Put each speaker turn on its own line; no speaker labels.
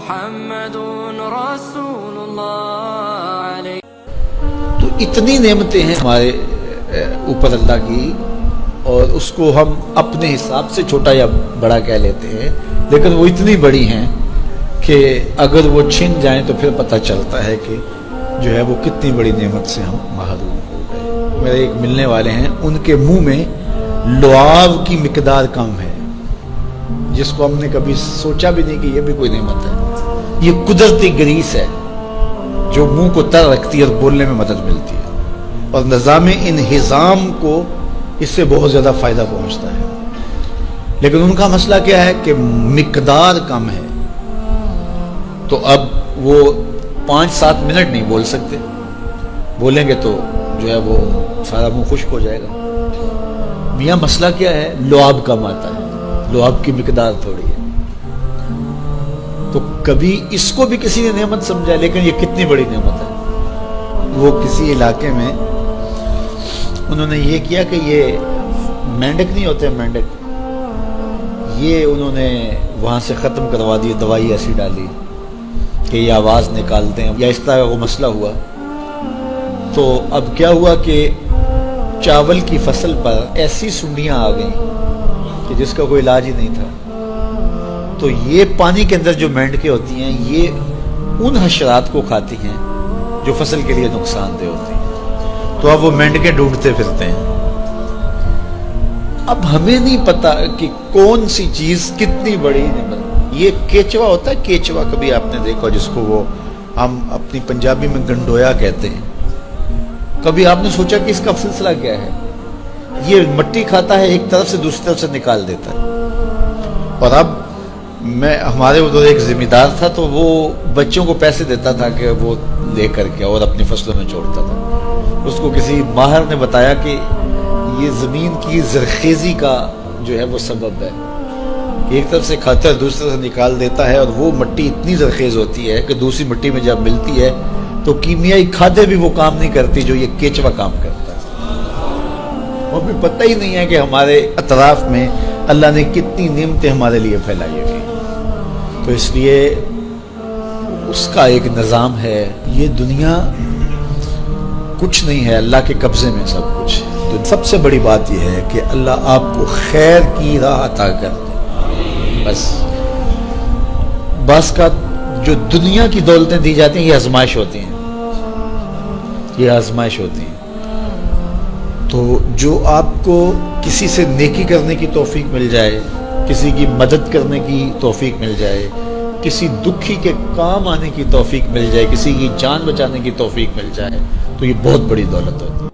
मुहम्मदुन रसूलुल्लाह अलैहि।
तो इतनी नेमतें हैं हमारे ऊपर अल्लाह की, और उसको हम अपने हिसाब से छोटा या बड़ा कह लेते हैं, लेकिन वो इतनी बड़ी हैं कि अगर वो छिन जाएं तो फिर पता चलता है कि जो है वो कितनी बड़ी नेमत से हम महरूम हो गए। मेरे एक मिलने वाले हैं, उनके मुंह में लुआब की मिकदार कम है, जिसको हमने कभी सोचा भी नहीं कि ये भी कोई नेमत है। ये कुदरती ग्रीस है जो मुंह को तर रखती है और बोलने में मदद मिलती है, और निज़ाम इंहिज़ाम को इससे बहुत ज़्यादा फ़ायदा पहुंचता है। लेकिन उनका मसला क्या है कि मिकदार कम है, तो अब वो 5-7 मिनट नहीं बोल सकते, बोलेंगे तो जो है वो सारा मुंह खुश्क हो जाएगा। मियाँ मसला क्या है, लुआब कम आता है, लुआब की मिकदार थोड़ी है। तो कभी इसको भी किसी ने नेमत समझा, लेकिन ये कितनी बड़ी नेमत है। वो किसी इलाके में उन्होंने ये किया कि ये मेंढक नहीं होते, मेंढक, ये उन्होंने वहाँ से ख़त्म करवा दी, दवाई ऐसी डाली कि ये आवाज़ निकालते हैं, या इस तरह वो मसला हुआ। तो अब क्या हुआ कि चावल की फसल पर ऐसी सुंडियाँ आ गई कि जिसका कोई इलाज ही नहीं था। तो ये पानी के अंदर जो मेंढकें होती हैं, ये उन हशरात को खाती हैं जो फसल के लिए नुकसानदेह होती हैं। तो अब वो मेंढकें ढूंढते फिरते हैं। अब हमें नहीं पता कि कौन सी चीज़ कितनी बड़ी नेमत। ये केचवा होता है, केचवा कभी आपने देखा, जिसको वो हम अपनी पंजाबी में गंडोया कहते हैं। कभी आपने सोचा कि इसका सिलसिला क्या है? ये मट्टी खाता है, एक तरफ से दूसरी तरफ से निकाल देता है। और अब हमारे उधर एक जिम्मेदार था, तो वो बच्चों को पैसे देता था कि वो ले करके और अपनी फसलों में छोड़ता था। उसको किसी माहिर ने बताया कि ये ज़मीन की ज़रख़ेज़ी का जो है वो सबब है। एक तरफ से खाता है, दूसरी तरफ से निकाल देता है, और वो मिट्टी इतनी ज़रख़ेज़ होती है कि दूसरी मिट्टी में जब मिलती है तो कीमियाई खादें भी वो काम नहीं करती जो ये केचवा काम करता है। वो भी पता ही नहीं है कि हमारे अतराफ में अल्लाह ने कितनी नेमतें हमारे लिए फैलाई हुई। तो इसलिए उसका एक निज़ाम है। ये दुनिया कुछ नहीं है, अल्लाह के कब्ज़े में सब कुछ। तो सबसे बड़ी बात यह है कि अल्लाह आपको खैर की राह अता कर दे। बस का जो दुनिया की दौलतें दी जाती हैं, ये आजमाइश होती हैं, ये आजमाइश होती हैं। तो जो आपको किसी से नेकी करने की तौफीक मिल जाए, किसी की मदद करने की तौफीक मिल जाए, किसी दुखी के काम आने की तौफीक मिल जाए, किसी की जान बचाने की तौफीक मिल जाए, तो ये बहुत बड़ी दौलत होती है।